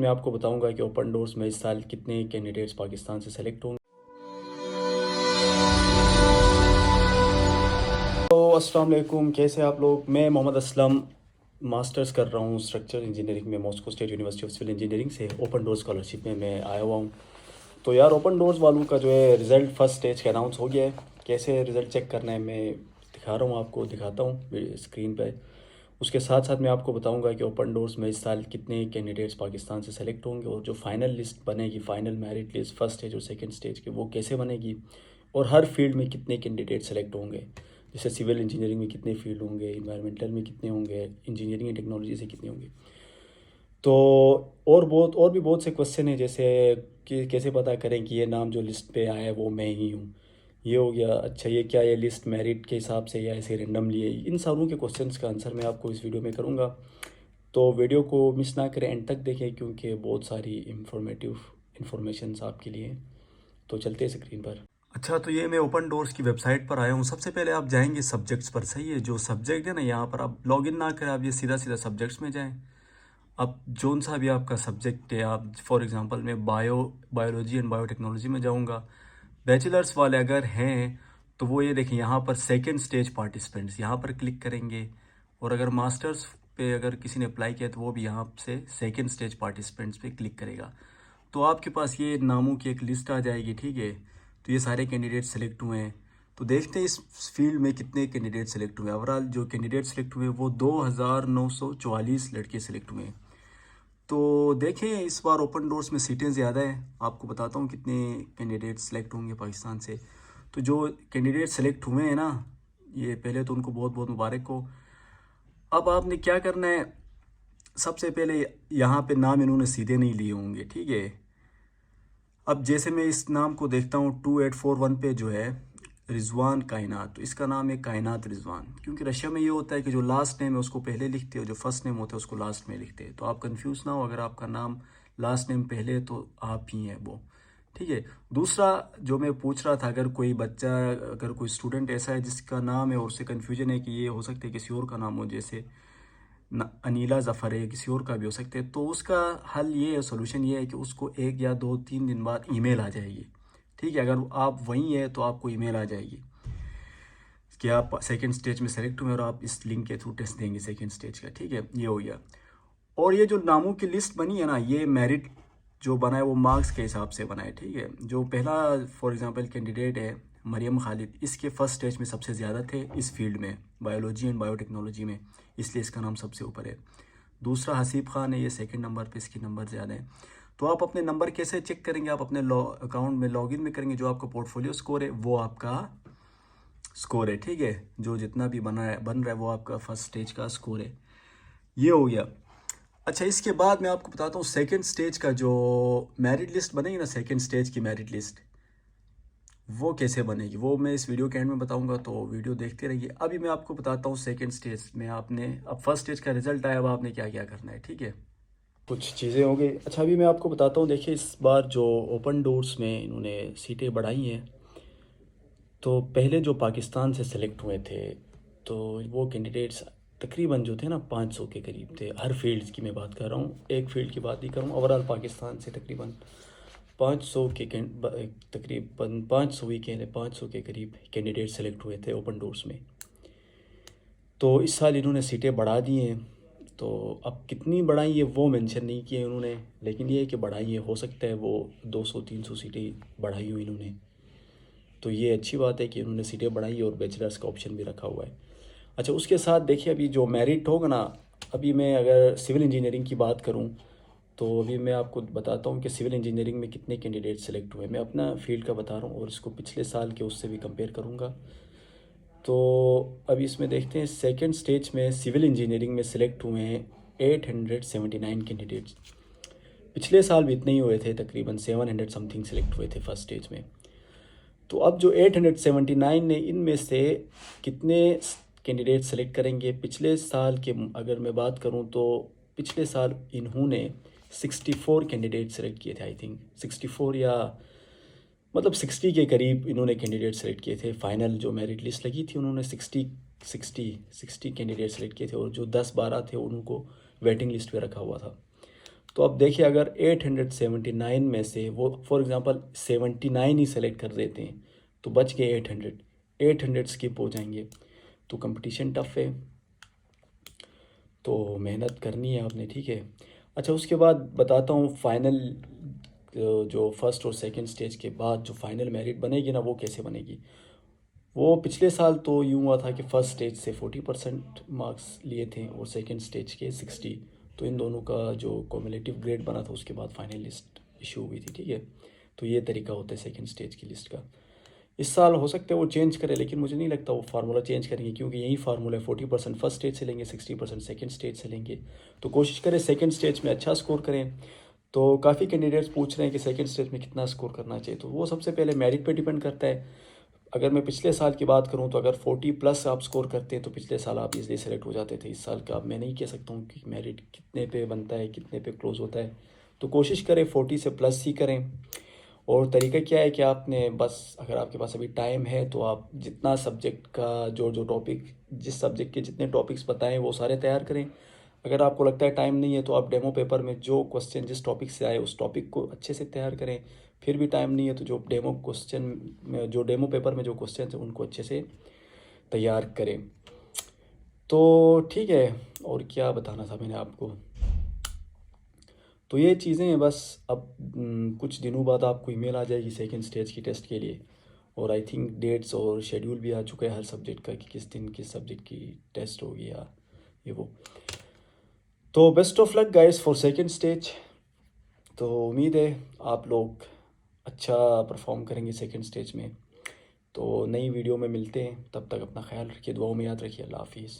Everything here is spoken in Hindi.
मैं आपको बताऊंगा कि ओपन डोर्स में इस साल कितने कैंडिडेट्स पाकिस्तान से सेलेक्ट होंगे। तो अस्सलाम वालेकुम, कैसे आप लोग। मैं मोहम्मद असलम मास्टर्स कर रहा हूँ स्ट्रक्चर इंजीनियरिंग में Moscow State University of Civil Engineering से। ओपन डोर स्कॉलरशिप में मैं आया हुआ हूँ। तो यार ओपन डोर्स वालों का जो है रिज़ल्ट फर्स्ट स्टेज का अनाउंस हो गया है। कैसे रिज़ल्ट चेक करना है मैं दिखा रहा हूँ, आपको दिखाता हूँ स्क्रीन पे। उसके साथ साथ मैं आपको बताऊंगा कि ओपन डोर्स में इस साल कितने कैंडिडेट्स पाकिस्तान से सेलेक्ट होंगे और जो फाइनल लिस्ट बनेगी, final merit list first stage और सेकंड स्टेज की, वो कैसे बनेगी और हर फील्ड में कितने कैंडिडेट सेलेक्ट होंगे। जैसे सिविल इंजीनियरिंग में कितने फील्ड होंगे, इन्वायरमेंटल में कितने होंगे, इंजीनियरिंग एंड टेक्नोलॉजी से कितने होंगे। तो और भी बहुत से क्वेश्चन हैं, जैसे कि कैसे पता करें कि ये नाम जो लिस्ट पे आया है वो मैं ही हूँ। ये हो गया। अच्छा, ये क्या, ये लिस्ट मेरिट के हिसाब से या ऐसे रेंडमली है। इन सारों के क्वेश्चंस का आंसर मैं आपको इस वीडियो में करूँगा। तो वीडियो को मिस ना करें, एंड तक देखें, क्योंकि बहुत सारी इंफॉर्मेशंस आपके लिए हैं। तो चलते हैं स्क्रीन पर। अच्छा, तो ये मैं ओपन डोर्स की वेबसाइट पर आया हूँ। सबसे पहले आप जाएंगे सब्जेक्ट्स पर, सही है। जो सब्जेक्ट है ना, यहाँ पर आप लॉगिन ना करें, आप ये सीधा सीधा सब्जेक्ट्स में जाएं। अब जोन सा भी आपका सब्जेक्ट है, आप फॉर एग्जांपल मैं बायोलॉजी एंड बायोटेक्नोलॉजी में जाऊँगा। बैचलर्स वाले अगर हैं तो वो ये देखें, यहाँ पर सेकेंड स्टेज पार्टिसिपेंट्स, यहाँ पर क्लिक करेंगे। और अगर मास्टर्स पे अगर किसी ने अप्लाई किया तो वो भी यहाँ से सेकेंड स्टेज पार्टिसिपेंट्स पे क्लिक करेगा। तो आपके पास ये नामों की एक लिस्ट आ जाएगी, ठीक है। तो ये सारे कैंडिडेट सेलेक्ट हुए हैं। तो देखते हैं इस फील्ड में कितने कैंडिडेट सेलेक्ट हुए। ओवरऑल जो कैंडिडेट सेलेक्ट हुए वो 2944 लड़के सेलेक्ट हुए हैं। तो देखें, इस बार ओपन डोर्स में सीटें ज़्यादा हैं। आपको बताता हूँ कितने कैंडिडेट सेलेक्ट होंगे पाकिस्तान से। तो जो कैंडिडेट सेलेक्ट हुए हैं ना, ये पहले तो उनको बहुत बहुत मुबारक हो। अब आपने क्या करना है, सबसे पहले यहाँ पे नाम इन्होंने सीधे नहीं लिए होंगे, ठीक है। अब जैसे मैं इस नाम को देखता हूँ 2841 पे जो है रिजवान कायनात, तो इसका नाम है कायनात रिजवान। क्योंकि रशिया में ये होता है कि जो लास्ट नेम है उसको पहले लिखते हो, जो फर्स्ट नेम होता है उसको लास्ट में लिखते हैं। तो आप कंफ्यूज ना हो, अगर आपका नाम लास्ट नेम पहले है तो आप ही हैं वो, ठीक है। दूसरा जो मैं पूछ रहा था, अगर कोई बच्चा, अगर कोई स्टूडेंट ऐसा है जिसका नाम है और उससे कन्फ्यूजन है कि ये हो सकता है किसी और का नाम हो, जैसे अनीला ज़फ़र है, किसी और का भी हो सकता है, तो उसका हल ये है, सोल्यूशन ये है कि उसको 1 या 2-3 दिन बाद ईमेल आ जाएगी, ठीक है। अगर आप वहीं है तो आपको ईमेल आ जाएगी कि आप सेकंड स्टेज में सेलेक्ट हुए और आप इस लिंक के थ्रू टेस्ट देंगे सेकंड स्टेज का, ठीक है। ये हो गया। और ये जो नामों की लिस्ट बनी है ना, ये मेरिट जो बना है वो मार्क्स के हिसाब से बना है, ठीक है। जो पहला फॉर एग्जांपल कैंडिडेट है मरियम खालिद, इसके फर्स्ट स्टेज में सबसे ज़्यादा थे इस फील्ड में, बायोलॉजी एंड बायोटेक्नोलॉजी में, इसलिए इसका नाम सबसे ऊपर है। दूसरा हसीब खान है, ये सेकंड नंबर पे, इसके नंबर ज़्यादा हैं। तो आप अपने नंबर कैसे चेक करेंगे, आप अपने अकाउंट में लॉगिन में करेंगे। जो आपका पोर्टफोलियो स्कोर है वो आपका स्कोर है, ठीक है। जो जितना भी बन रहा है वो आपका फर्स्ट स्टेज का स्कोर है। ये हो गया। अच्छा, इसके बाद मैं आपको बताता हूँ सेकंड स्टेज का जो मेरिट लिस्ट बनेगी ना, सेकंड स्टेज की मेरिट लिस्ट वो कैसे बनेगी, वो मैं इस वीडियो के एंड में बताऊंगा। तो वीडियो देखते रहिए। अभी मैं आपको बताता हूँ सेकंड स्टेज में आपने, अब फर्स्ट स्टेज का रिजल्ट आया, अब आपने क्या क्या करना है, ठीक है। कुछ चीज़ें हो गई। अच्छा, अभी मैं आपको बताता हूँ। देखिए, इस बार जो ओपन डोर्स में इन्होंने सीटें बढ़ाई हैं, तो पहले जो पाकिस्तान से सेलेक्ट हुए थे तो वो कैंडिडेट्स तकरीबन जो थे ना 500 के करीब थे। हर फील्ड की मैं बात कर रहा हूँ, एक फील्ड की बात नहीं कर रहा हूँ। ओवरऑल पाकिस्तान से तकरीबन 500 के तकरीबन 500 ही कह लें, 500 के करीब कैंडिडेट सेलेक्ट हुए थे ओपन डोर्स में। तो इस साल इन्होंने सीटें बढ़ा दी हैं। तो अब कितनी बढ़ाई है वो मेंशन नहीं किए उन्होंने, लेकिन ये है कि बढ़ाई है। हो सकता है वो 200-300 सीटें बढ़ाई हुई इन्होंने। तो ये अच्छी बात है कि उन्होंने सीटें बढ़ाई और बैचलर्स का ऑप्शन भी रखा हुआ है। अच्छा, उसके साथ देखिए, अभी जो मेरिट होगा ना, अभी मैं अगर सिविल इंजीनियरिंग की बात करूं तो अभी मैं आपको बताता हूं कि सिविल इंजीनियरिंग में कितने कैंडिडेट सेलेक्ट हुए। मैं अपना फील्ड का बता रहा हूं और इसको पिछले साल के उससे भी कंपेयर करूंगा। तो अभी इसमें देखते हैं, सेकेंड स्टेज में सिविल इंजीनियरिंग में सेलेक्ट हुए हैं 879 कैंडिडेट्स। पिछले साल भी इतने ही हुए थे, तकरीबन 700 समथिंग सेलेक्ट हुए थे फर्स्ट स्टेज में। तो अब जो 879 ने, इनमें से कितने कैंडिडेट सेलेक्ट करेंगे। पिछले साल के अगर मैं बात करूं तो पिछले साल इन्होंने 64 कैंडिडेट सेलेक्ट किए थे, आई थिंक 64 या मतलब 60 के करीब इन्होंने कैंडिडेट सेलेक्ट किए थे। फाइनल जो मेरिट लिस्ट लगी थी उन्होंने 60 कैंडिडेट सेलेक्ट किए थे और जो 10-12 थे उनको वेटिंग लिस्ट पे रखा हुआ था। तो अब देखिए अगर 879 में से वो फॉर एग्ज़ाम्पल 79 ही सेलेक्ट कर देते हैं तो बच गए 800 स्किप हो जाएंगे। तो कंपटीशन टफ है, तो मेहनत करनी है आपने, ठीक है। अच्छा उसके बाद बताता हूँ फाइनल, जो फर्स्ट और सेकंड स्टेज के बाद जो फाइनल मेरिट बनेगी ना वो कैसे बनेगी। वो पिछले साल तो यूँ हुआ था कि फ़र्स्ट स्टेज से 40% मार्क्स लिए थे और सेकंड स्टेज के 60। तो इन दोनों का जो कॉम्युलेटिव ग्रेड बना था उसके बाद फाइनल लिस्ट इशू हुई थी, ठीक है। तो ये तरीका होता है सेकंड स्टेज की लिस्ट का। इस साल हो सकता है वो चेंज करे, लेकिन मुझे नहीं लगता वो फार्मूला चेंज करेंगे, क्योंकि यही फार्मूला है 40% फर्स्ट स्टेज से लेंगे, 60% सेकंड स्टेज से लेंगे। तो कोशिश करें सेकंड स्टेज में अच्छा स्कोर करें। तो काफ़ी कैंडिडेट्स पूछ रहे हैं कि सेकंड स्टेज में कितना स्कोर करना चाहिए, तो वो सबसे पहले मेरिट पे डिपेंड करता है। अगर मैं पिछले साल की बात करूं तो अगर 40 प्लस आप स्कोर करते हैं तो पिछले साल आप इजली सेलेक्ट हो जाते थे। इस साल का अब मैं नहीं कह सकता हूं कि मेरिट कितने पे बनता है, कितने पे क्लोज होता है। तो कोशिश करें 40 से प्लस ही करें। और तरीका क्या है कि आपने बस, अगर आपके पास अभी टाइम है तो आप जितना सब्जेक्ट का जो जो टॉपिक, जिस सब्जेक्ट के जितने टॉपिक्स बताएं वो सारे तैयार करें। अगर आपको लगता है टाइम नहीं है तो आप डेमो पेपर में जो क्वेश्चन जिस टॉपिक से आए उस टॉपिक को अच्छे से तैयार करें। फिर भी टाइम नहीं है तो जो डेमो क्वेश्चन में, जो डेमो पेपर में जो क्वेश्चन हैं उनको अच्छे से तैयार करें। तो ठीक है, और क्या बताना था मैंने आपको। तो ये चीज़ें हैं बस। अब कुछ दिनों बाद आपको ईमेल आ जाएगी सेकंड स्टेज की टेस्ट के लिए। और आई थिंक डेट्स और शेड्यूल भी आ चुका है हर सब्जेक्ट का कि किस दिन किस सब्जेक्ट की टेस्ट होगी या ये वो। तो best of luck guys for second stage. तो उम्मीद है आप लोग अच्छा परफॉर्म करेंगे सेकंड स्टेज में। तो नई वीडियो में मिलते हैं, तब तक अपना ख्याल रखिए, दुआओं में याद रखिए। अल्लाह हाफिज़।